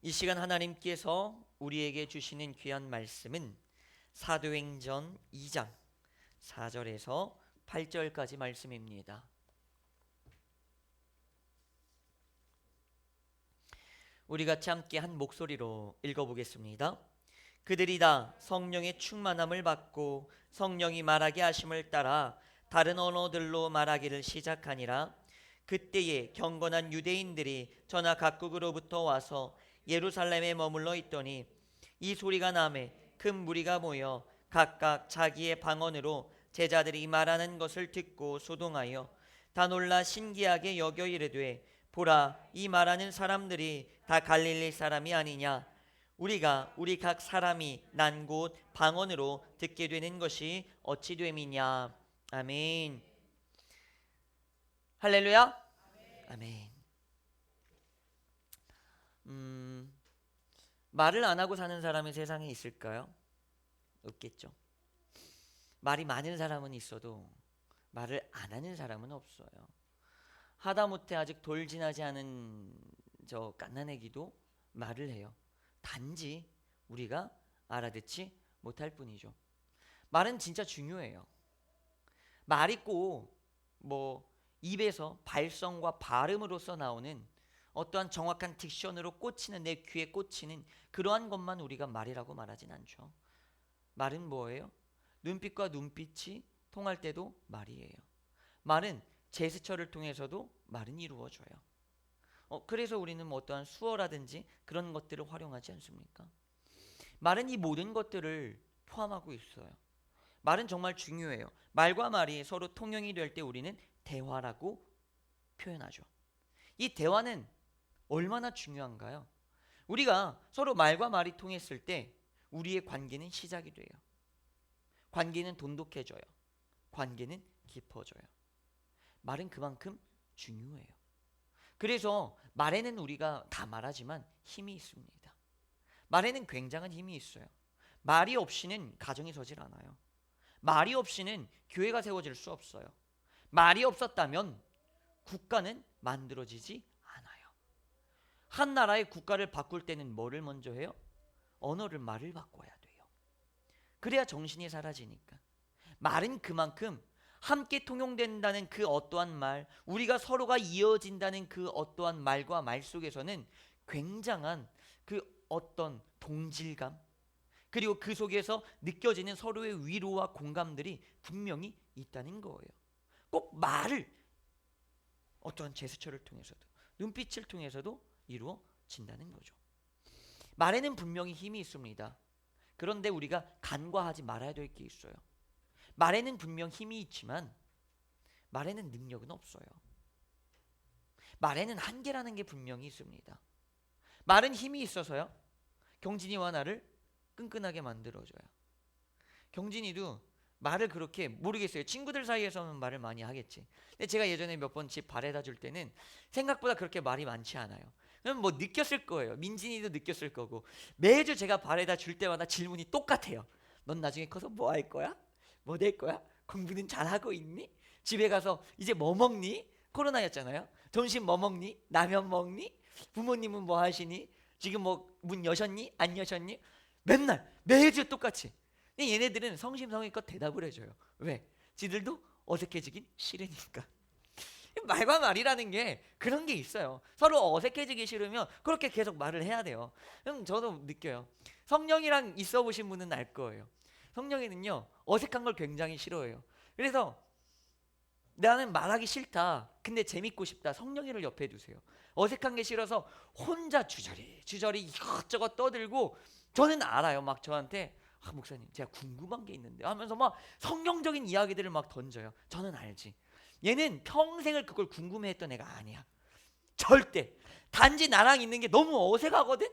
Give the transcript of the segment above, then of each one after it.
이 시간 하나님께서 우리에게 주시는 귀한 말씀은 사도행전 2장 4절에서 8절까지 말씀입니다. 우리 같이 함께 한 목소리로 읽어보겠습니다. 그들이 다 성령의 충만함을 받고 성령이 말하게 하심을 따라 다른 언어들로 말하기를 시작하니라. 그때에 경건한 유대인들이 전하 각국으로부터 와서 예루살렘에 머물러 있더니 이 소리가 나매 큰 무리가 모여 각각 자기의 방언으로 제자들이 말하는 것을 듣고 소동하여 다 놀라 신기하게 여겨 이르되, 보라, 이 말하는 사람들이 다 갈릴리 사람이 아니냐? 우리가 우리 각 사람이 난 곳 방언으로 듣게 되는 것이 어찌 됨이냐? 아멘. 할렐루야. 아멘. 말을 안 하고 사는 사람이 세상에 있을까요? 없겠죠. 말이 많은 사람은 있어도 말을 안 하는 사람은 없어요. 하다못해 아직 돌진하지 않은 저 갓난아기도 말을 해요. 단지 우리가 알아듣지 못할 뿐이죠. 말은 진짜 중요해요. 말이 꼭 입에서 발성과 발음으로써 나오는 어떠한 정확한 딕션으로 꽂히는, 내 귀에 꽂히는 그러한 것만 우리가 말이라고 말하진 않죠. 말은 뭐예요? 눈빛과 눈빛이 통할 때도 말이에요. 말은 제스처를 통해서도 말은 이루어져요. 그래서 우리는 어떠한 수어라든지 그런 것들을 활용하지 않습니까? 말은 이 모든 것들을 포함하고 있어요. 말은 정말 중요해요. 말과 말이 서로 통용이 될 때 우리는 대화라고 표현하죠. 이 대화는 얼마나 중요한가요? 우리가 서로 말과 말이 통했을 때 우리의 관계는 시작이 돼요. 관계는 돈독해져요. 관계는 깊어져요. 말은 그만큼 중요해요. 그래서 말에는 우리가 다 말하지만 힘이 있습니다. 말에는 굉장한 힘이 있어요. 말이 없이는 가정이 서질 않아요. 말이 없이는 교회가 세워질 수 없어요. 말이 없었다면 국가는 만들어지지 않아요. 한 나라의 국가를 바꿀 때는 뭐를 먼저 해요? 언어를, 말을 바꿔야 돼요. 그래야 정신이 사라지니까. 말은 그만큼 함께 통용된다는 그 어떠한 말, 우리가 서로가 이어진다는 그 어떠한 말과 말 속에서는 굉장한 그 어떤 동질감, 그리고 그 속에서 느껴지는 서로의 위로와 공감들이 분명히 있다는 거예요. 꼭 말을 어떠한 제스처를 통해서도, 눈빛을 통해서도 이루어진다는 거죠. 말에는 분명히 힘이 있습니다. 그런데 우리가 간과하지 말아야 될 게 있어요. 말에는 분명 힘이 있지만 말에는 능력은 없어요. 말에는 한계라는 게 분명히 있습니다. 말은 힘이 있어서요, 경진이와 나를 끈끈하게 만들어줘요. 경진이도 말을 그렇게, 모르겠어요. 친구들 사이에서는 말을 많이 하겠지. 근데 제가 예전에 몇 번 집 바래다 줄 때는 생각보다 그렇게 말이 많지 않아요. 그럼 느꼈을 거예요. 민진이도 느꼈을 거고. 매주 제가 바래다 줄 때마다 질문이 똑같아요. 넌 나중에 커서 뭐 할 거야? 뭐 될 거야? 공부는 잘하고 있니? 집에 가서 이제 뭐 먹니? 코로나였잖아요. 점심 뭐 먹니? 라면 먹니? 부모님은 뭐 하시니? 지금 문 여셨니? 안 여셨니? 맨날 매주 똑같이. 근데 얘네들은 성심성의껏 대답을 해줘요. 왜? 지들도 어색해지긴 싫으니까. 말과 말이라는 게 그런 게 있어요. 서로 어색해지기 싫으면 그렇게 계속 말을 해야 돼요. 저도 느껴요. 성령이랑 있어 보신 분은 알 거예요. 성령이는요, 어색한 걸 굉장히 싫어해요. 그래서 나는 말하기 싫다, 근데 재밌고 싶다, 성령이를 옆에 두세요. 어색한 게 싫어서 혼자 주저리 이것저것 떠들고, 저는 알아요. 막 저한테 목사님 제가 궁금한 게 있는데 하면서 막 성경적인 이야기들을 막 던져요. 저는 알지. 얘는 평생을 그걸 궁금해했던 애가 아니야. 절대. 단지 나랑 있는 게 너무 어색하거든.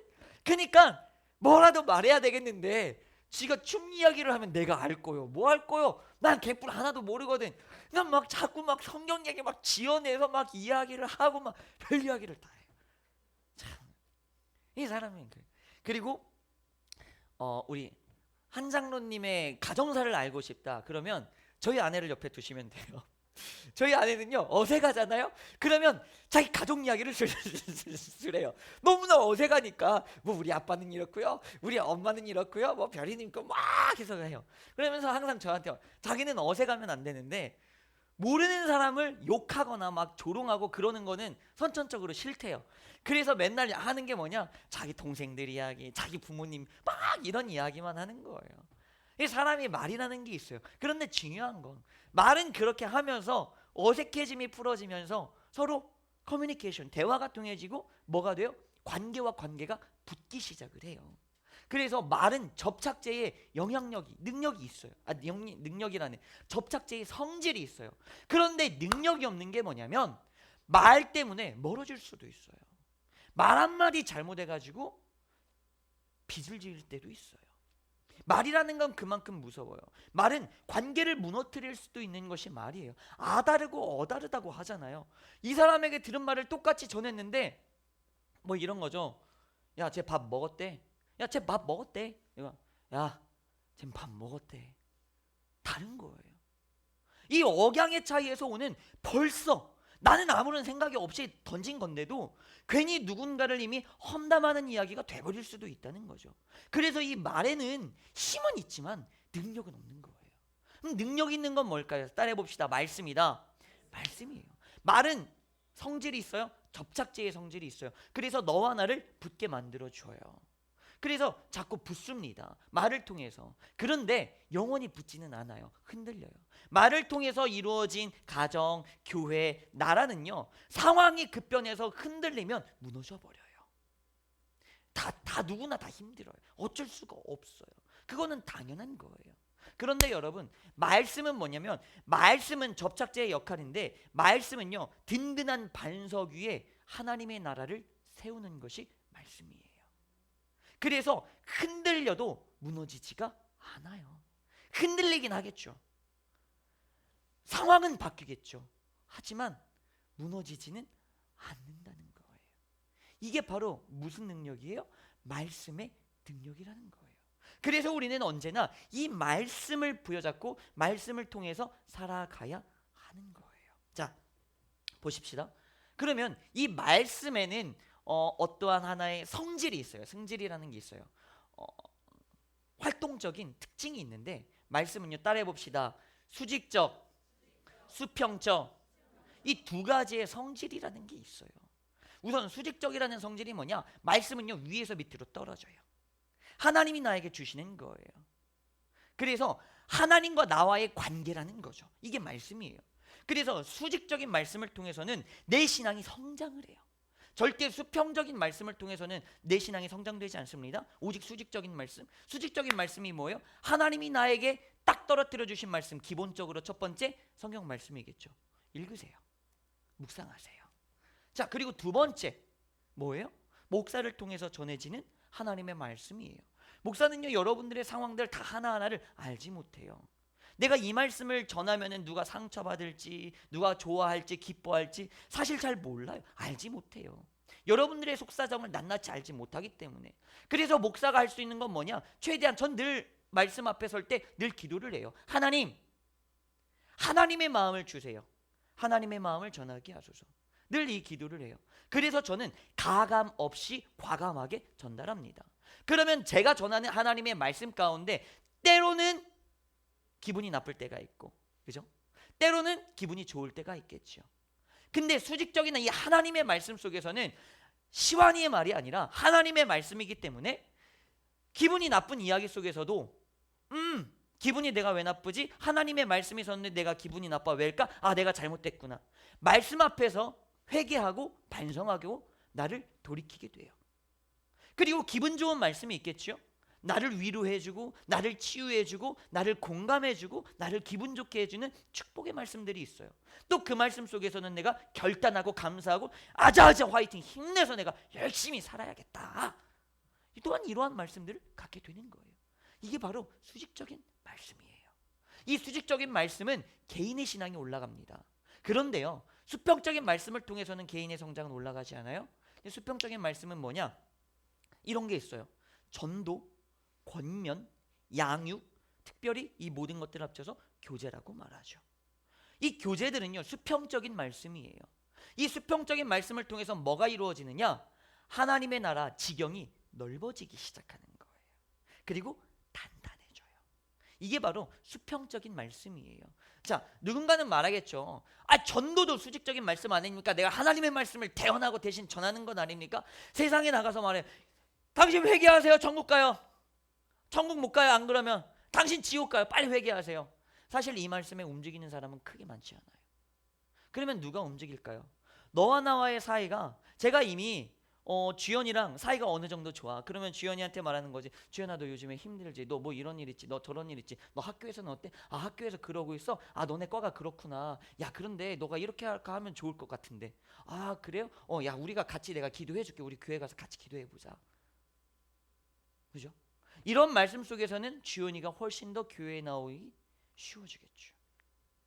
그러니까 뭐라도 말해야 되겠는데 지가 춤 이야기를 하면 내가 알 거요. 뭐 할 거요? 난 개뿔 하나도 모르거든. 난 막 자꾸 막 성경 얘기 막 지어내서 막 이야기를 하고 막 별 이야기를 다 해요. 참, 이 사람이 그래. 그리고 우리 한 장로님의 가정사를 알고 싶다 그러면 저희 아내를 옆에 두시면 돼요. 저희 아내는요 어색하잖아요. 그러면 자기 가족 이야기를 쓰래요. 너무나 어색하니까 뭐 우리 아빠는 이렇고요, 우리 엄마는 이렇고요, 뭐 별이님 거막 해서 해요. 그러면서 항상 저한테 자기는 어색하면 안 되는데 모르는 사람을 욕하거나 막 조롱하고 그러는 거는 선천적으로 싫대요. 그래서 맨날 하는 게 뭐냐, 자기 동생들 이야기, 자기 부모님 막 이런 이야기만 하는 거예요. 이 사람이 말이라는 게 있어요. 그런데 중요한 건 말은 그렇게 하면서 어색해짐이 풀어지면서 서로 커뮤니케이션, 대화가 통해지고 뭐가 돼요? 관계와 관계가 붙기 시작을 해요. 그래서 말은 접착제의 영향력이, 능력이 있어요. 능력이라는 접착제의 성질이 있어요. 그런데 능력이 없는 게 뭐냐면 말 때문에 멀어질 수도 있어요. 말 한마디 잘못해가지고 빚을 지을 때도 있어요. 말이라는 건 그만큼 무서워요. 말은 관계를 무너뜨릴 수도 있는 것이 말이에요. 아다르고 어다르다고 하잖아요. 이 사람에게 들은 말을 똑같이 전했는데 뭐 이런 거죠. 야, 쟤 밥 먹었대. 야, 쟤 밥 먹었대. 이거, 야, 쟤 밥 먹었대. 다른 거예요. 이 억양의 차이에서 오는 벌써 나는 아무런 생각이 없이 던진 건데도 괜히 누군가를 이미 험담하는 이야기가 돼버릴 수도 있다는 거죠. 그래서 이 말에는 힘은 있지만 능력은 없는 거예요. 그럼 능력 있는 건 뭘까요? 따라해 봅시다. 말씀이다. 말씀이에요. 말은 성질이 있어요. 접착제의 성질이 있어요. 그래서 너와 나를 붙게 만들어 줘요. 그래서 자꾸 붙습니다. 말을 통해서. 그런데 영원히 붙지는 않아요. 흔들려요. 말을 통해서 이루어진 가정, 교회, 나라는요, 상황이 급변해서 흔들리면 무너져 버려요. 다 누구나 다 힘들어요. 어쩔 수가 없어요. 그거는 당연한 거예요. 그런데 여러분, 말씀은 뭐냐면 말씀은 접착제의 역할인데 말씀은요, 든든한 반석 위에 하나님의 나라를 세우는 것이 말씀이에요. 그래서 흔들려도 무너지지가 않아요. 흔들리긴 하겠죠. 상황은 바뀌겠죠. 하지만 무너지지는 않는다는 거예요. 이게 바로 무슨 능력이에요? 말씀의 능력이라는 거예요. 그래서 우리는 언제나 이 말씀을 부여잡고 말씀을 통해서 살아가야 하는 거예요. 자, 보십시다. 그러면 이 말씀에는 어떠한 하나의 성질이 있어요. 성질이라는 게 있어요. 활동적인 특징이 있는데 말씀은요, 따라해 봅시다. 수직적, 수평적, 이 두 가지의 성질이라는 게 있어요. 우선 수직적이라는 성질이 뭐냐? 말씀은요, 위에서 밑으로 떨어져요. 하나님이 나에게 주시는 거예요. 그래서 하나님과 나와의 관계라는 거죠. 이게 말씀이에요. 그래서 수직적인 말씀을 통해서는 내 신앙이 성장을 해요. 절대 수평적인 말씀을 통해서는 내 신앙이 성장되지 않습니다. 오직 수직적인 말씀. 수직적인 말씀이 뭐예요? 하나님이 나에게 딱 떨어뜨려 주신 말씀. 기본적으로 첫 번째 성경 말씀이겠죠. 읽으세요. 묵상하세요. 자, 그리고 두 번째 뭐예요? 목사를 통해서 전해지는 하나님의 말씀이에요. 목사는요, 여러분들의 상황들 다 하나하나를 알지 못해요. 내가 이 말씀을 전하면은 누가 상처받을지, 누가 좋아할지, 기뻐할지 사실 잘 몰라요. 알지 못해요. 여러분들의 속사정을 낱낱이 알지 못하기 때문에. 그래서 목사가 할 수 있는 건 뭐냐? 최대한 전 늘 말씀 앞에 설 때 늘 기도를 해요. 하나님, 하나님의 마음을 주세요. 하나님의 마음을 전하게 하소서. 늘 이 기도를 해요. 그래서 저는 가감 없이 과감하게 전달합니다. 그러면 제가 전하는 하나님의 말씀 가운데 때로는 기분이 나쁠 때가 있고, 그죠? 때로는 기분이 좋을 때가 있겠죠. 근데 수직적인 이 하나님의 말씀 속에서는 시완이의 말이 아니라 하나님의 말씀이기 때문에 기분이 나쁜 이야기 속에서도 기분이 내가 왜 나쁘지? 하나님의 말씀이 있었는데 내가 기분이 나빠. 왜일까? 아, 내가 잘못됐구나. 말씀 앞에서 회개하고 반성하고 나를 돌이키게 돼요. 그리고 기분 좋은 말씀이 있겠죠. 나를 위로해주고 나를 치유해주고 나를 공감해주고 나를 기분 좋게 해주는 축복의 말씀들이 있어요. 또 그 말씀 속에서는 내가 결단하고 감사하고 아자아자 화이팅 힘내서 내가 열심히 살아야겠다. 또한 이러한 말씀들을 갖게 되는 거예요. 이게 바로 수직적인 말씀이에요. 이 수직적인 말씀은 개인의 신앙이 올라갑니다. 그런데요, 수평적인 말씀을 통해서는 개인의 성장은 올라가지 않아요. 수평적인 말씀은 뭐냐? 이런 게 있어요. 전도, 권면, 양육, 특별히 이 모든 것들을 합쳐서 교제라고 말하죠. 이 교제들은요, 수평적인 말씀이에요. 이 수평적인 말씀을 통해서 뭐가 이루어지느냐? 하나님의 나라 지경이 넓어지기 시작하는 거예요. 그리고 단단해져요. 이게 바로 수평적인 말씀이에요. 자, 누군가는 말하겠죠. 전도도 수직적인 말씀 아닙니까? 내가 하나님의 말씀을 대언하고 대신 전하는 건 아닙니까? 세상에 나가서 말해. 당신 회개하세요. 천국 가요. 천국 못 가요. 안 그러면 당신 지옥 가요. 빨리 회개하세요. 사실 이 말씀에 움직이는 사람은 크게 많지 않아요. 그러면 누가 움직일까요? 너와 나와의 사이가, 제가 이미 주연이랑 사이가 어느 정도 좋아. 그러면 주연이한테 말하는 거지. 주연아, 너 요즘에 힘들지? 너 뭐 이런 일 있지? 너 저런 일 있지? 너 학교에서는 어때? 학교에서 그러고 있어? 너네 과가 그렇구나. 야, 그런데 너가 이렇게 할까 하면 좋을 것 같은데. 그래요? 야, 우리가 같이, 내가 기도해 줄게. 우리 교회 가서 같이 기도해 보자. 그죠? 이런 말씀 속에서는 주연이가 훨씬 더 교회에 나오기 쉬워지겠죠.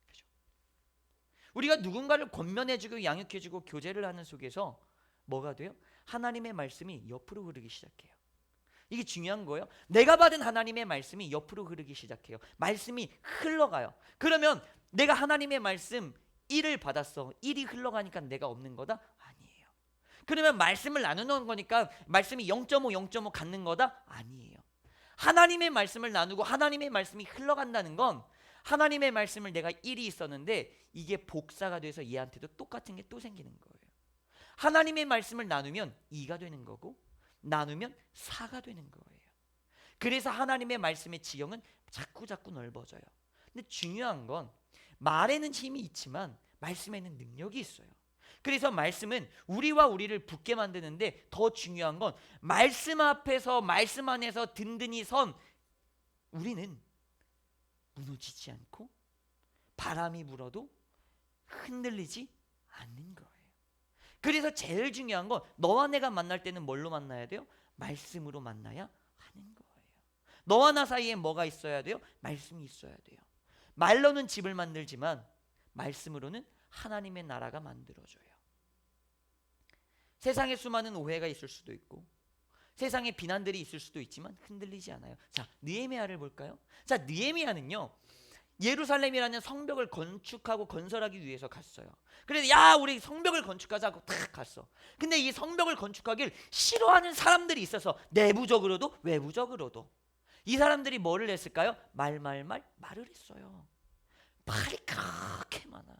그죠? 우리가 누군가를 권면해주고 양육해주고 교제를 하는 속에서 뭐가 돼요? 하나님의 말씀이 옆으로 흐르기 시작해요. 이게 중요한 거예요. 내가 받은 하나님의 말씀이 옆으로 흐르기 시작해요. 말씀이 흘러가요. 그러면 내가 하나님의 말씀 1을 받았어. 1이 흘러가니까 내가 없는 거다? 아니에요. 그러면 말씀을 나누는 거니까 말씀이 0.5, 0.5 갖는 거다? 아니에요. 하나님의 말씀을 나누고 하나님의 말씀이 흘러간다는 건 하나님의 말씀을 내가 1이 있었는데 이게 복사가 돼서 얘한테도 똑같은 게 또 생기는 거예요. 하나님의 말씀을 나누면 2가 되는 거고 나누면 4가 되는 거예요. 그래서 하나님의 말씀의 지경은 자꾸 넓어져요. 근데 중요한 건 말에는 힘이 있지만 말씀에는 능력이 있어요. 그래서 말씀은 우리와 우리를 붙게 만드는데 더 중요한 건 말씀 앞에서, 말씀 안에서 든든히 선 우리는 무너지지 않고 바람이 불어도 흔들리지 않는 거예요. 그래서 제일 중요한 건 너와 내가 만날 때는 뭘로 만나야 돼요? 말씀으로 만나야 하는 거예요. 너와 나 사이에 뭐가 있어야 돼요? 말씀이 있어야 돼요. 말로는 집을 만들지만 말씀으로는 하나님의 나라가 만들어져요. 세상에 수많은 오해가 있을 수도 있고 세상에 비난들이 있을 수도 있지만 흔들리지 않아요. 자, 느헤미야를 볼까요? 자, 느헤미야는요, 예루살렘이라는 성벽을 건축하고 건설하기 위해서 갔어요. 그래서 야, 우리 성벽을 건축하자고 탁 갔어. 근데 이 성벽을 건축하길 싫어하는 사람들이 있어서 내부적으로도 외부적으로도 이 사람들이 뭐를 했을까요? 말을 했어요. 말이 그렇게 많아.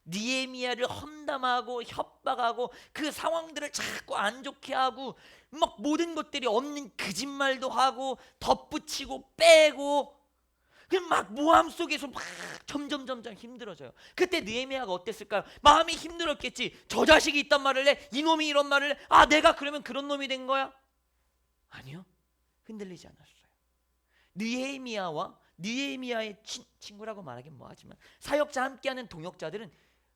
느헤미야를 험담하고 협박하고 그 상황들을 자꾸 안 좋게 하고 막 모든 것들이 없는 거짓말도 하고 덧붙이고 빼고 막 모함 속에서 막 점점 힘들어져요. 그때 느헤미야가 어땠을까요? 마음이 힘들었겠지. 저 자식이 있단 말을 해? 이놈이 이런 말을 해? 내가 그러면 그런 놈이 된 거야? 아니요. 흔들리지 않았어요. 느헤미야의 친구라고 말하긴 뭐하지만 사역자 함께하는 동역자들은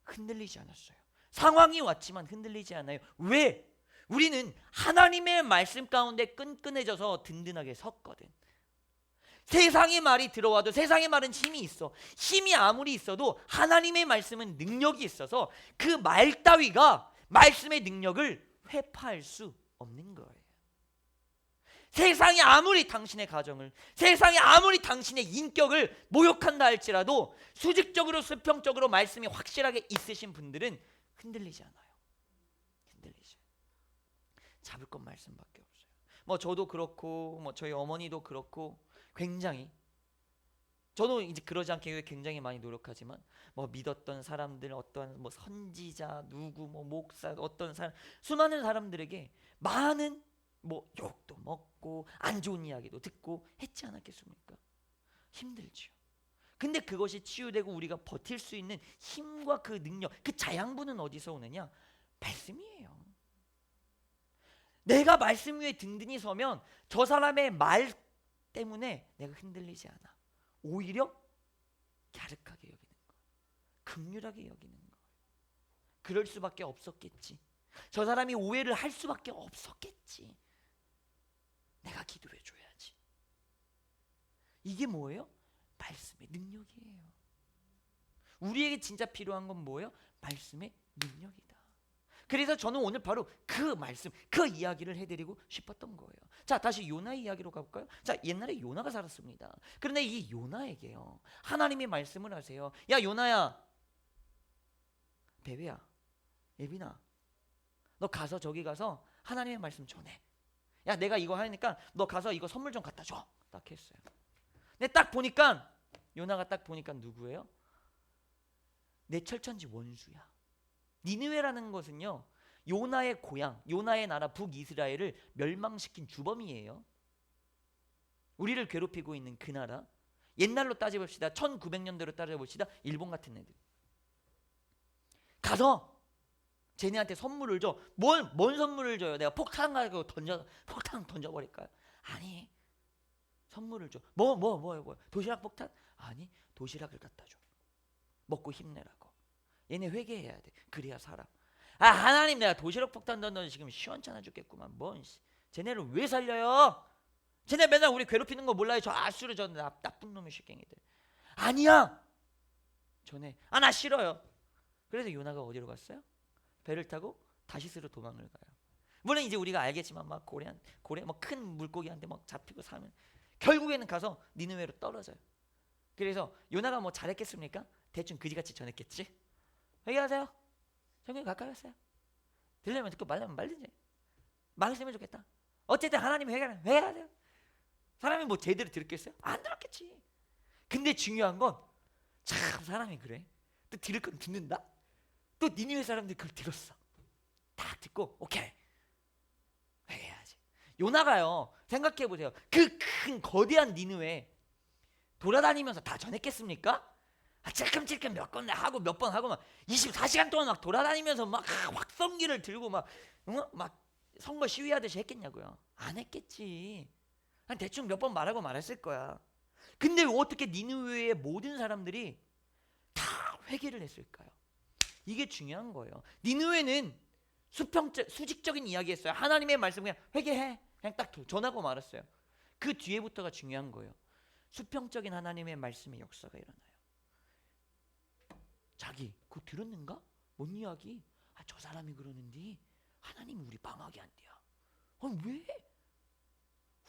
흔들리지 않았어요. 상황이 왔지만 흔들리지 않아요. 왜? 우리는 하나님의 말씀 가운데 끈끈해져서 든든하게 섰거든. 세상의 말이 들어와도 세상의 말은 힘이 있어. 힘이 아무리 있어도 하나님의 말씀은 능력이 있어서 그 말 따위가 말씀의 능력을 회파할 수 없는 거예요. 세상이 아무리 당신의 가정을, 세상이 아무리 당신의 인격을 모욕한다 할지라도 수직적으로 수평적으로 말씀이 확실하게 있으신 분들은 흔들리지 않아요. 흔들리지. 잡을 건 말씀밖에 없어요. 뭐 저도 그렇고 뭐 저희 어머니도 그렇고 굉장히, 저도 이제 그러지 않게 굉장히 많이 노력하지만 뭐 믿었던 사람들, 어떤 뭐 선지자, 누구 뭐 목사, 어떤 사람, 수많은 사람들에게 많은 뭐 욕도 먹고 안 좋은 이야기도 듣고 했지 않았겠습니까? 힘들죠. 근데 그것이 치유되고 우리가 버틸 수 있는 힘과 그 능력, 그 자양분은 어디서 오느냐? 말씀이에요. 내가 말씀 위에 든든히 서면 저 사람의 말 때문에 내가 흔들리지 않아. 오히려 갸륵하게 여기는 거예요. 긍휼하게 여기는 거예요. 그럴 수밖에 없었겠지. 저 사람이 오해를 할 수밖에 없었겠지. 내가 기도해 줘야지. 이게 뭐예요? 말씀의 능력이에요. 우리에게 진짜 필요한 건 뭐예요? 말씀의 능력이다. 그래서 저는 오늘 바로 그 말씀, 그 이야기를 해드리고 싶었던 거예요. 자, 다시 요나의 이야기로 가볼까요? 자, 옛날에 요나가 살았습니다. 그런데 이 요나에게요, 하나님이 말씀을 하세요. 야, 요나야, 베베야, 예빈아, 너 가서 저기 가서 하나님의 말씀 전해. 야, 내가 이거 하니까 너 가서 이거 선물 좀 갖다 줘. 딱 했어요. 근데 딱 보니까 요나가 딱 보니까 누구예요? 내 철천지 원수야. 니느웨라는 것은요, 요나의 고향, 요나의 나라 북이스라엘을 멸망시킨 주범이에요. 우리를 괴롭히고 있는 그 나라. 옛날로 따져봅시다. 1900년대로 따져봅시다. 일본 같은 애들. 가서 쟤네한테 선물을 줘. 뭔 선물을 줘요? 내가 폭탄 가지고 폭탄 던져버릴까요? 아니, 선물을 줘. 뭐 도시락 폭탄? 아니, 도시락을 갖다 줘. 먹고 힘내라고. 얘네 회개해야 돼. 그래야 살아. 아, 하나님, 내가 도시락 폭탄 던져 지금 시원찮아 죽겠구만. 쟤네를 왜 살려요? 쟤네 맨날 우리 괴롭히는 거 몰라요? 저 아수르 저 나쁜 놈의 새끼들. 아니야. 전에 나 싫어요. 그래서 요나가 어디로 갔어요? 배를 타고 다시스로 도망을 가요. 물론 이제 우리가 알겠지만 막 고래 뭐 큰 물고기한테 막 잡히고 사면 결국에는 가서 니느웨로 떨어져요. 그래서 요나가 뭐 잘했겠습니까? 대충 그지같이 전했겠지. 회개하세요. 성경이 가까이 왔어요. 들려면 듣고 말려면 말리지. 말했으면 좋겠다. 어쨌든 하나님이 회개하세요. 사람이 뭐 제대로 들었겠어요? 안 들었겠지. 근데 중요한 건 참 사람이 그래. 또 들을 건 듣는다. 또 니느웨 사람들이 그걸 들었어. 딱 듣고 오케이, 회개해야지. 요나가요, 생각해 보세요. 그 큰 거대한 니느웨 돌아다니면서 다 전했겠습니까? 찔끔찔끔 몇 번 하고 몇 번 하고 막 24시간 동안 막 돌아다니면서 막 확성기를 들고 막 선거 시위하듯이 했겠냐고요? 안 했겠지. 대충 몇 번 말하고 말았을 거야. 근데 어떻게 니느웨의 모든 사람들이 다 회개를 했을까요? 이게 중요한 거예요. 니느웨는 수직적인 이야기했어요. 하나님의 말씀 그냥 회개해. 그냥 딱 전하고 말았어요. 그 뒤에부터가 중요한 거예요. 수평적인 하나님의 말씀의 역사가 일어나요. 자기 그거 들었는가? 뭔 이야기? 저 사람이 그러는데 하나님이 우리 방하게 한대요. 왜?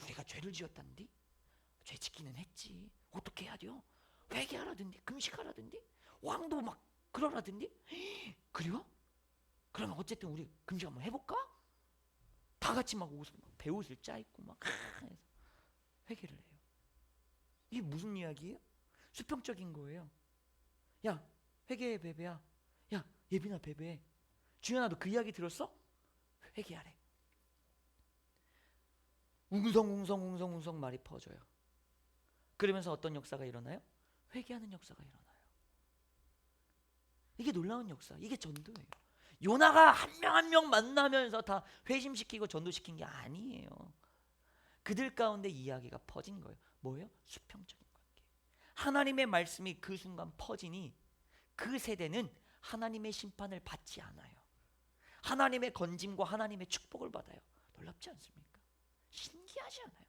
우리가 죄를 지었다는데? 죄 짓기는 했지. 어떻게 해야 돼요? 회개하라던데, 금식하라던데, 왕도 막 그러라던데. 그래요? 그러면 어쨌든 우리 금식 한번 해볼까? 다 같이 막 배옷을 짜입고 막 해서 회개를 해요. 이게 무슨 이야기예요? 수평적인 거예요. 야, 회개해 베베야. 야, 예빈아 베베. 주연아, 너 그 이야기 들었어? 회개하래. 웅성웅성 말이 퍼져요. 그러면서 어떤 역사가 일어나요? 회개하는 역사가 일어나요. 이게 놀라운 역사. 이게 전도예요. 요나가 한 명 한 명 만나면서 다 회심시키고 전도시킨 게 아니에요. 그들 가운데 이야기가 퍼진 거예요. 뭐예요? 수평적인 관계. 하나님의 말씀이 그 순간 퍼지니 그 세대는 하나님의 심판을 받지 않아요. 하나님의 건짐과 하나님의 축복을 받아요. 놀랍지 않습니까? 신기하지 않아요?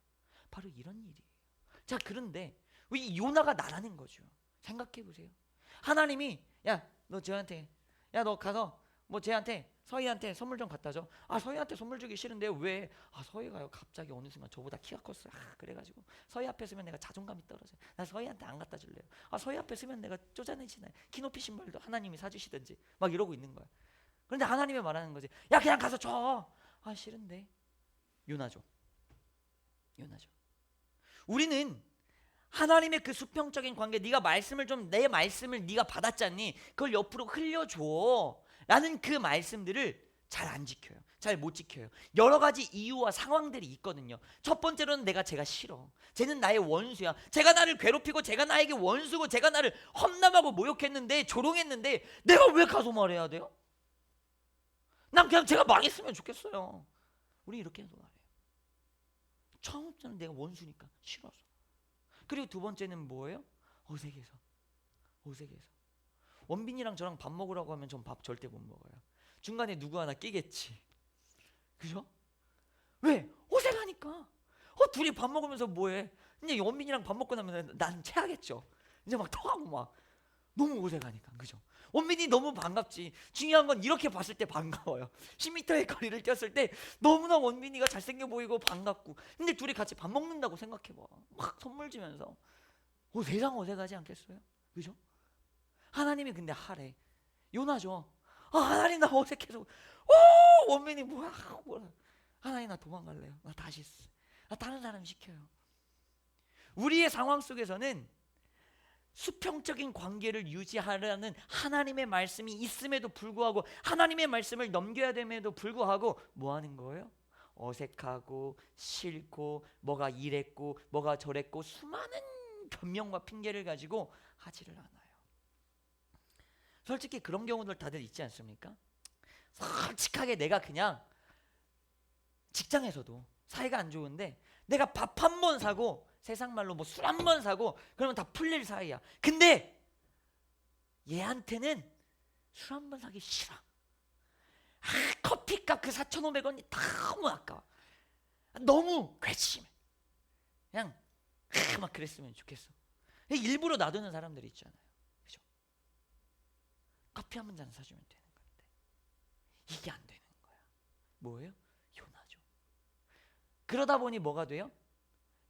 바로 이런 일이에요. 자, 그런데 이 요나가 나라는 거죠. 생각해 보세요. 하나님이 너 가서 뭐 쟤한테 서희한테 선물 좀 갖다 줘. 서희한테 선물 주기 싫은데 왜? 서희가요 갑자기 어느 순간 저보다 키가 컸어요. 그래가지고 서희 앞에 서면 내가 자존감이 떨어져요. 나 서희한테 안 갖다 줄래요. 서희 앞에 서면 내가 쪼잔해지나요? 키높이 신발도 하나님이 사주시든지 막 이러고 있는 거야. 그런데 하나님이 말하는 거지. 야, 그냥 가서 줘. 싫은데. 요나죠. 우리는 하나님의 그 수평적인 관계, 네가 말씀을 내 말씀을 네가 받았잖니, 그걸 옆으로 흘려줘 라는 그 말씀들을 잘 안 지켜요. 잘 못 지켜요. 여러 가지 이유와 상황들이 있거든요. 첫 번째로는 제가 싫어. 쟤는 나의 원수야. 제가 나를 괴롭히고 제가 나에게 원수고 제가 나를 험담하고 모욕했는데 조롱했는데 내가 왜 가서 말해야 돼요? 난 그냥 제가 망했으면 좋겠어요. 우리 이렇게 해서 말해요. 처음부터는 내가 원수니까 싫어서. 그리고 두 번째는 뭐예요? 어색해서. 원빈이랑 저랑 밥 먹으라고 하면 전 밥 절대 못 먹어요. 중간에 누구 하나 끼겠지. 그죠? 왜? 어색하니까. 둘이 밥 먹으면서 뭐해? 이제 원빈이랑 밥 먹고 나면 나는 체하겠죠. 이제 막 토하고 막 너무 어색하니까. 그죠? 원빈이 너무 반갑지. 중요한 건 이렇게 봤을 때 반가워요. 10m의 거리를 뛰었을 때 너무나 원빈이가 잘생겨 보이고 반갑고. 근데 둘이 같이 밥 먹는다고 생각해봐. 막 선물 주면서 세상 어색하지 않겠어요? 그죠? 하나님이 근데 하래. 요나죠. 하나님 나 어색해서 원민이 뭐야 하나님 나 도망갈래요. 나 다시 다른 사람 시켜요. 우리의 상황 속에서는 수평적인 관계를 유지하려는 하나님의 말씀이 있음에도 불구하고 하나님의 말씀을 넘겨야 됨에도 불구하고 뭐 하는 거예요? 어색하고 싫고 뭐가 이랬고 뭐가 저랬고 수많은 변명과 핑계를 가지고 하지를 않아요. 솔직히 그런 경우들 다들 있지 않습니까? 솔직하게 내가 그냥 직장에서도 사이가 안 좋은데 내가 밥 한 번 사고 세상 말로 뭐 술 한 번 사고 그러면 다 풀릴 사이야. 근데 얘한테는 술 한 번 사기 싫어. 커피값 그 4,500원이 너무 아까워. 너무 괘씸해. 그냥 막 그랬으면 좋겠어. 일부러 놔두는 사람들이 있잖아요. 그죠? 커피 한 잔 사주면 되는 건데 이게 안 되는 거야. 뭐예요? 효나죠. 그러다 보니 뭐가 돼요?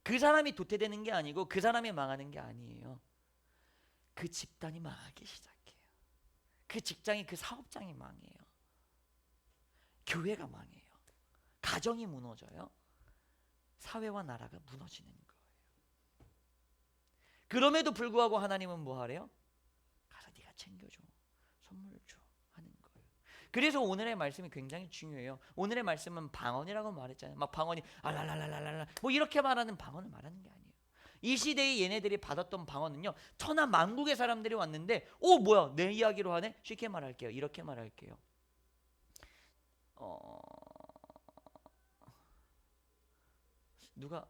그 사람이 도태되는 게 아니고 그 사람이 망하는 게 아니에요. 그 집단이 망하기 시작해요. 그 직장이 그 사업장이 망해요. 교회가 망해요. 가정이 무너져요. 사회와 나라가 무너지는 거예요. 그럼에도 불구하고 하나님은 뭐 하래요? 가서 네가 챙겨줘. 선물 줘. 하는 거예요. 그래서 오늘의 말씀이 굉장히 중요해요. 오늘의 말씀은 방언이라고 말했잖아요. 막 방언이 알랄랄랄랄라 뭐 이렇게 말하는 방언을 말하는 게 아니에요. 이 시대에 얘네들이 받았던 방언은요, 천하 만국의 사람들이 왔는데 뭐야 내 이야기로 하네? 쉽게 말할게요. 이렇게 말할게요. 누가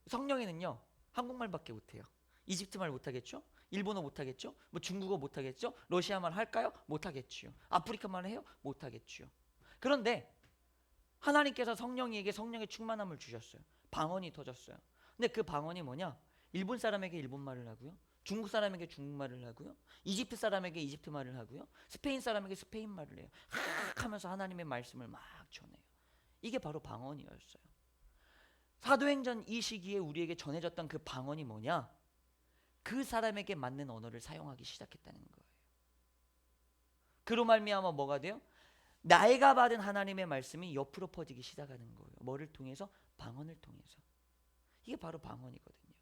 성령이는요 한국말밖에 못해요. 이집트말 못하겠죠? 일본어 못하겠죠? 뭐 중국어 못하겠죠? 러시아말 할까요? 못하겠지요. 아프리카말 해요? 못하겠지요. 그런데 하나님께서 성령에게 성령의 충만함을 주셨어요. 방언이 터졌어요. 근데 그 방언이 뭐냐? 일본 사람에게 일본말을 하고요, 중국 사람에게 중국말을 하고요, 이집트 사람에게 이집트말을 하고요, 스페인 사람에게 스페인말을 해요. 하면서 하나님의 말씀을 막 전해요. 이게 바로 방언이었어요. 사도행전 이 시기에 우리에게 전해졌던 그 방언이 뭐냐? 그 사람에게 맞는 언어를 사용하기 시작했다는 거예요. 그로 말미암아 뭐가 돼요? 내가 받은 하나님의 말씀이 옆으로 퍼지기 시작하는 거예요. 뭐를 통해서? 방언을 통해서. 이게 바로 방언이거든요.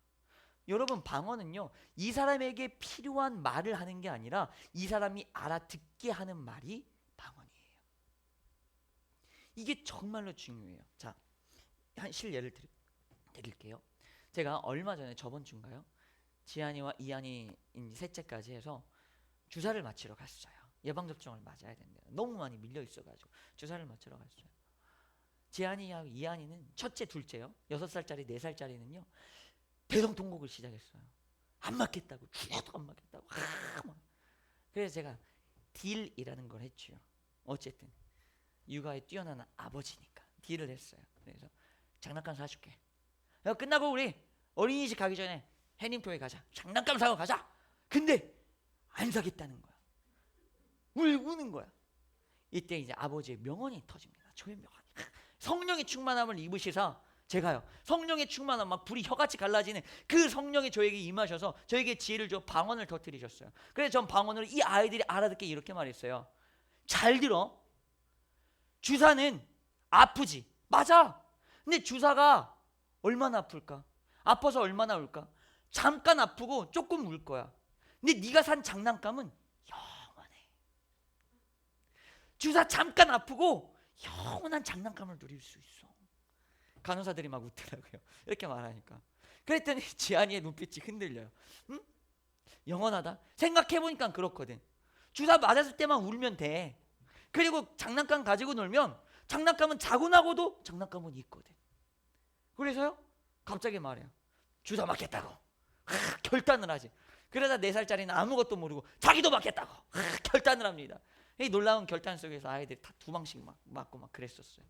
여러분, 방언은요 이 사람에게 필요한 말을 하는 게 아니라 이 사람이 알아듣게 하는 말이 방언이에요. 이게 정말로 중요해요. 자, 한 실예를 드릴게요. 제가 얼마 전에 저번 주인가요? 지한이와 이한이 셋째까지 해서 주사를 맞히러 갔어요. 예방접종을 맞아야 된대요. 너무 많이 밀려 있어가지고 주사를 맞히러 갔어요. 지한이하고 이한이는 첫째, 둘째요. 6살짜리, 4살짜리는요 대성통곡을 시작했어요. 안 맞겠다고, 죽어도 안 맞겠다고. 그래서 제가 딜이라는 걸 했죠. 어쨌든 육아에 뛰어난 아버지니까 딜을 했어요. 그래서 장난감 사줄게. 끝나고 우리 어린이집 가기 전에 해님토에 가자. 장난감 사고 가자. 근데 안 사겠다는 거야. 우는 거야. 이때 이제 아버지의 명언이 터집니다. 저의 명언. 성령의 충만함을 입으시사 제가요 성령의 충만함 막 불이 혀같이 갈라지는 그 성령이 저에게 임하셔서 저에게 지혜를 줘 방언을 터뜨리셨어요. 그래서 전 방언으로 이 아이들이 알아듣게 이렇게 말했어요. 잘 들어. 주사는 아프지. 맞아. 근데 주사가 얼마나 아플까? 아파서 얼마나 울까? 잠깐 아프고 조금 울 거야. 근데 네가 산 장난감은 영원해. 주사 잠깐 아프고 영원한 장난감을 누릴 수 있어. 간호사들이 막 웃더라고요. 이렇게 말하니까. 그랬더니 지한이의 눈빛이 흔들려요. 응? 영원하다? 생각해보니까 그렇거든. 주사 맞았을 때만 울면 돼. 그리고 장난감 가지고 놀면 장난감은 자고 나고도 장난감은 있거든. 그래서요 갑자기 말해요. 주사 맞겠다고. 결단을 하지. 그러다 4살짜리는 아무것도 모르고 자기도 맞겠다고 결단을 합니다. 이 놀라운 결단 속에서 아이들이 다 2방씩 맞고 막 그랬었어요.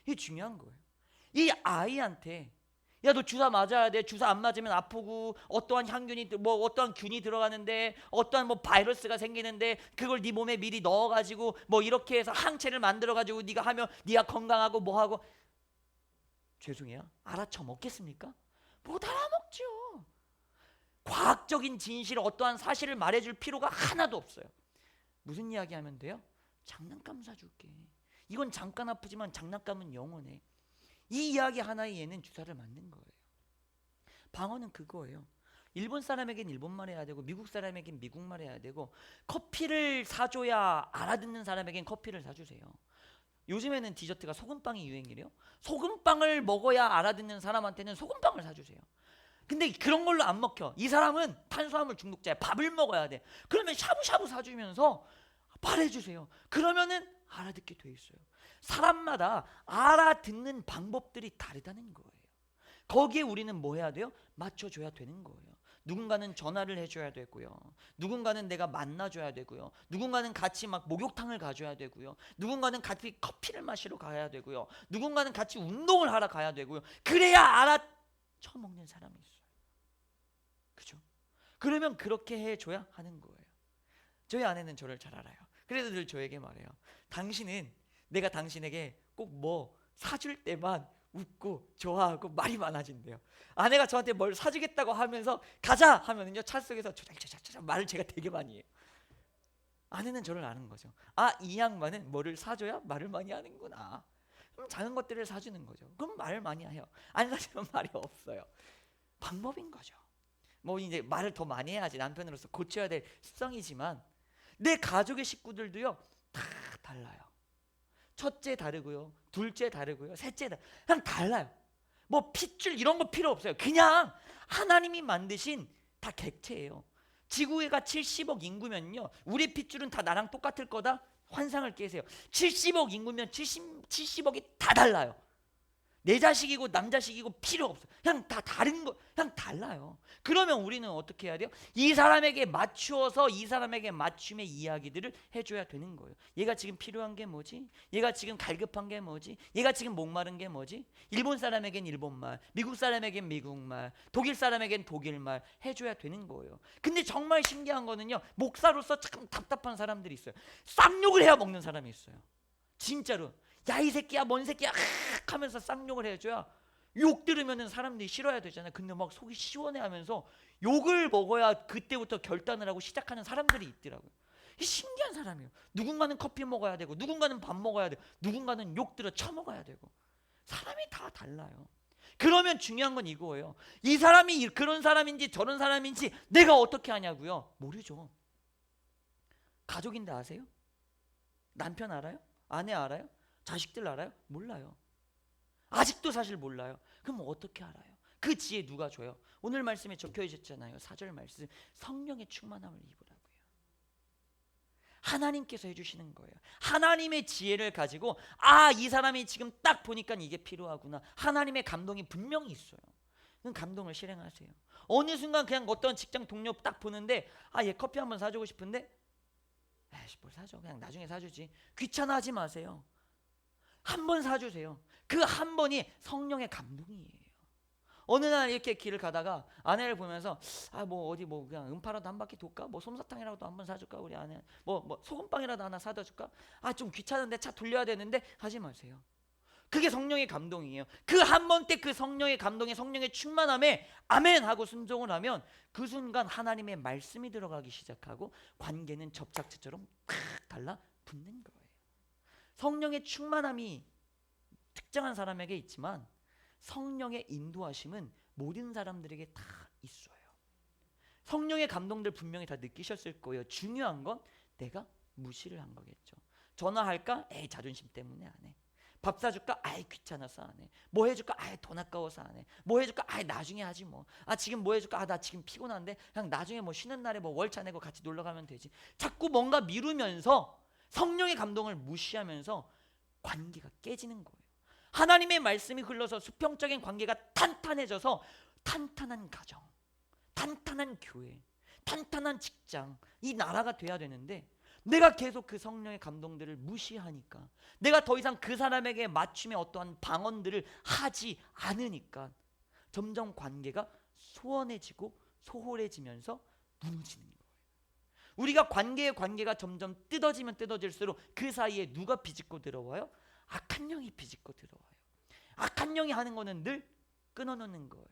이게 중요한 거예요. 이 아이한테 야 너 주사 맞아야 돼. 주사 안 맞으면 아프고 어떠한 향균이 뭐 어떠한 균이 들어가는데 어떠한 뭐 바이러스가 생기는데 그걸 네 몸에 미리 넣어가지고 뭐 이렇게 해서 항체를 만들어가지고 네가 하면 네가 건강하고 뭐하고. 죄송해요. 알아쳐 먹겠습니까? 못 알아먹죠. 과학적인 진실 어떠한 사실을 말해줄 필요가 하나도 없어요. 무슨 이야기 하면 돼요? 장난감 사줄게. 이건 잠깐 아프지만 장난감은 영원해. 이 이야기 하나에 얘는 주사를 맞는 거예요. 방언은 그거예요. 일본 사람에겐 일본말 해야 되고 미국 사람에겐 미국말 해야 되고, 커피를 사줘야 알아듣는 사람에겐 커피를 사주세요. 요즘에는 디저트가 소금빵이 유행이래요. 소금빵을 먹어야 알아듣는 사람한테는 소금빵을 사주세요. 근데 그런 걸로 안 먹혀. 이 사람은 탄수화물 중독자야. 밥을 먹어야 돼. 그러면 샤브샤브 사주면서 말해주세요. 그러면은 알아듣게 돼 있어요. 사람마다 알아듣는 방법들이 다르다는 거예요. 거기에 우리는 뭐 해야 돼요? 맞춰줘야 되는 거예요. 누군가는 전화를 해줘야 되고요. 누군가는 내가 만나줘야 되고요. 누군가는 같이 막 목욕탕을 가줘야 되고요. 누군가는 같이 커피를 마시러 가야 되고요. 누군가는 같이 운동을 하러 가야 되고요. 그래야 알아쳐먹는 사람이 있어요. 그죠? 그러면 그렇게 해줘야 하는 거예요. 저희 아내는 저를 잘 알아요. 그래서 늘 저에게 말해요. 당신은 내가 당신에게 꼭 뭐 사줄 때만 웃고 좋아하고 말이 많아진대요. 아내가 저한테 뭘 사주겠다고 하면서 가자 하면은요, 차 속에서 조잘조잘조잘 말을 제가 되게 많이 해요. 아내는 저를 아는 거죠. 아, 이 양반은 뭐를 사줘야 말을 많이 하는구나. 그럼 작은 것들을 사주는 거죠. 그럼 말을 많이 해요. 안 사주면 말이 없어요. 방법인 거죠. 뭐 이제 말을 더 많이 해야지 남편으로서 고쳐야 될 습성이지만, 내 가족의 식구들도요 다 달라요. 첫째 다르고요, 둘째 다르고요, 셋째 그냥 달라요. 뭐 핏줄 이런 거 필요 없어요. 그냥 하나님이 만드신 다 객체예요. 지구가 70억 인구면요, 우리 핏줄은 다 나랑 똑같을 거다 환상을 깨세요. 70억 인구면 70억이 다 달라요. 내 자식이고 남 자식이고 필요 없어. 그냥 다 다른 거, 그냥 달라요. 그러면 우리는 어떻게 해야 돼요? 이 사람에게 맞추어서 이 사람에게 맞춤의 이야기들을 해줘야 되는 거예요. 얘가 지금 필요한 게 뭐지? 얘가 지금 갈급한 게 뭐지? 얘가 지금 목마른 게 뭐지? 일본 사람에겐 일본말, 미국 사람에겐 미국말, 독일 사람에겐 독일말 해줘야 되는 거예요. 근데 정말 신기한 거는요, 목사로서 참 답답한 사람들이 있어요. 쌍욕을 해야 먹는 사람이 있어요. 진짜로. 야, 이 새끼야, 뭔 새끼야 하면서 쌍욕을 해줘야 욕 들으면은 사람들이 싫어야 되잖아요. 근데 막 속이 시원해 하면서 욕을 먹어야 그때부터 결단을 하고 시작하는 사람들이 있더라고요. 신기한 사람이에요. 누군가는 커피 먹어야 되고, 누군가는 밥 먹어야 되고, 누군가는 욕 들어 처먹어야 되고, 사람이 다 달라요. 그러면 중요한 건 이거예요. 이 사람이 그런 사람인지 저런 사람인지 내가 어떻게 아냐고요? 모르죠. 가족인데 아세요? 남편 알아요? 아내 알아요? 자식들 알아요? 몰라요. 아직도 사실 몰라요. 그럼 어떻게 알아요? 그 지혜 누가 줘요? 오늘 말씀에 적혀 있었잖아요. 4절 말씀, 성령의 충만함을 입으라고요. 하나님께서 해주시는 거예요. 하나님의 지혜를 가지고, 아, 이 사람이 지금 딱 보니까 이게 필요하구나. 하나님의 감동이 분명히 있어요. 그 감동을 실행하세요. 어느 순간 그냥 어떤 직장 동료 딱 보는데, 아, 얘 커피 한번 사주고 싶은데, 에이씨, 뭘 사줘, 그냥 나중에 사주지. 귀찮아하지 마세요. 한 번 사주세요. 그 한 번이 성령의 감동이에요. 어느 날 이렇게 길을 가다가 아내를 보면서, 아, 뭐 어디 뭐 그냥 음파라도 한 바퀴 돌까? 뭐 솜사탕이라도 한번 사줄까? 우리 아내 뭐 소금빵이라도 하나 사다 줄까? 아, 좀 귀찮은데 차 돌려야 되는데. 하지 마세요. 그게 성령의 감동이에요. 그 한 번 때 그 성령의 감동에, 성령의 충만함에 아멘 하고 순종을 하면 그 순간 하나님의 말씀이 들어가기 시작하고 관계는 접착제처럼 팍 달라붙는 거예요. 성령의 충만함이 특정한 사람에게 있지만 성령의 인도하심은 모든 사람들에게 다 있어요. 성령의 감동들 분명히 다 느끼셨을 거예요. 중요한 건 내가 무시를 한 거겠죠. 전화할까? 에이, 자존심 때문에 안 해. 밥 사줄까? 아이, 귀찮아서 안 해. 뭐 해줄까? 아이, 돈 아까워서 안 해. 뭐 해줄까? 아이, 나중에 하지 뭐. 아, 지금 뭐 해줄까? 아, 나 지금 피곤한데 그냥 나중에 뭐 쉬는 날에 뭐 월차 내고 같이 놀러 가면 되지. 자꾸 뭔가 미루면서 성령의 감동을 무시하면서 관계가 깨지는 거예요. 하나님의 말씀이 흘러서 수평적인 관계가 탄탄해져서 탄탄한 가정, 탄탄한 교회, 탄탄한 직장, 이 나라가 돼야 되는데, 내가 계속 그 성령의 감동들을 무시하니까, 내가 더 이상 그 사람에게 맞춤의 어떠한 방언들을 하지 않으니까 점점 관계가 소원해지고 소홀해지면서 무너지는 거예요. 우리가 관계가 점점 뜯어지면 뜯어질수록 그 사이에 누가 비집고 들어와요? 악한 영이 비집고 들어와요. 악한 영이 하는 거는 늘 끊어놓는 거예요.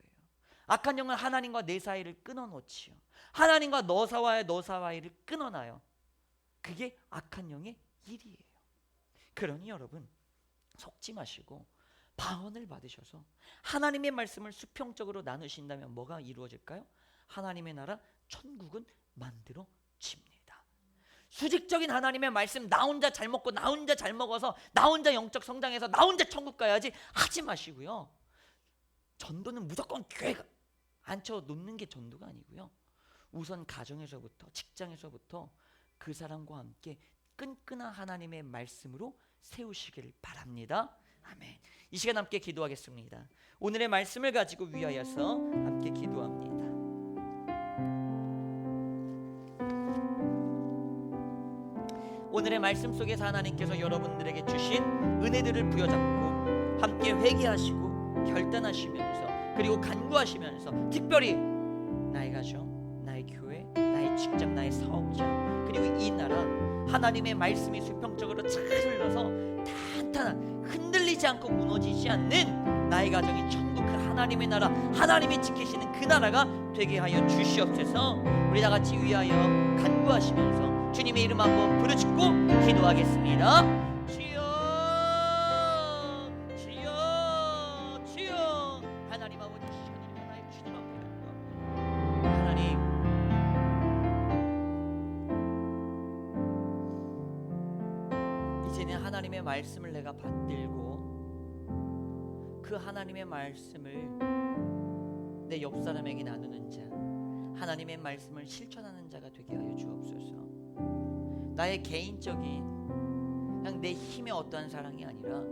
악한 영은 하나님과 내 사이를 끊어놓지요. 하나님과 너 사이를 끊어놔요. 그게 악한 영의 일이에요. 그러니 여러분 속지 마시고 방언을 받으셔서 하나님의 말씀을 수평적으로 나누신다면 뭐가 이루어질까요? 하나님의 나라 천국은 만들어집니다. 수직적인 하나님의 말씀, 나 혼자 잘 먹고 나 혼자 잘 먹어서 나 혼자 영적 성장해서 나 혼자 천국 가야지 하지 마시고요. 전도는 무조건 교회가 앉혀 놓는 게 전도가 아니고요. 우선 가정에서부터, 직장에서부터 그 사람과 함께 끈끈한 하나님의 말씀으로 세우시길 바랍니다. 아멘. 이 시간 함께 기도하겠습니다. 오늘의 말씀을 가지고 위하여서 함께 기도합니다. 오늘의 말씀 속에서 하나님께서 여러분들에게 주신 은혜들을 부여잡고 함께 회개하시고 결단하시면서 그리고 간구하시면서 특별히 나의 가정, 나의 교회, 나의 직장, 나의 사업자 그리고 이 나라 하나님의 말씀이 수평적으로 잘 흘러서 탄탄한 흔들리지 않고 무너지지 않는 나의 가정이 천국 그 하나님의 나라 하나님이 지키시는 그 나라가 되게 하여 주시옵소서. 우리 다 같이 위하여 간구하시면서 주님의 이름 한번 부르짖고 기도하겠습니다. 주여 주여 주여. 하나님 아버지 하나님 나의 주님 앞에 간구합니다. 하나님 이제는 하나님의 말씀을 내가 받들고 그 하나님의 말씀을 내 옆 사람에게 나누는 자 하나님의 말씀을 실천하는 자가 되게 하여 주옵소서. 나의 개인적인 그냥 내 힘의 어떠한 사랑이 아니라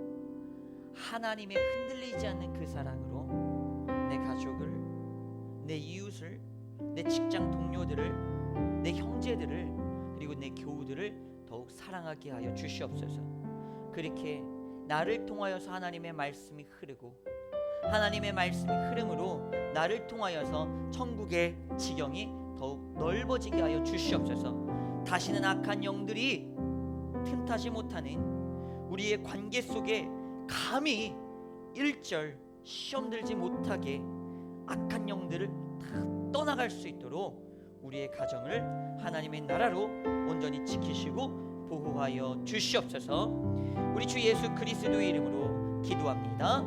하나님의 흔들리지 않는 그 사랑으로 내 가족을, 내 이웃을, 내 직장 동료들을, 내 형제들을 그리고 내 교우들을 더욱 사랑하게 하여 주시옵소서. 그렇게 나를 통하여서 하나님의 말씀이 흐르고 하나님의 말씀이 흐름으로 나를 통하여서 천국의 지경이 더욱 넓어지게 하여 주시옵소서. 다시는 악한 영들이 틈타지 못하는 우리의 관계 속에 감히 일절 시험 들지 못하게 악한 영들을 다 떠나갈 수 있도록 우리의 가정을 하나님의 나라로 온전히 지키시고 보호하여 주시옵소서. 우리 주 예수 그리스도의 이름으로 기도합니다.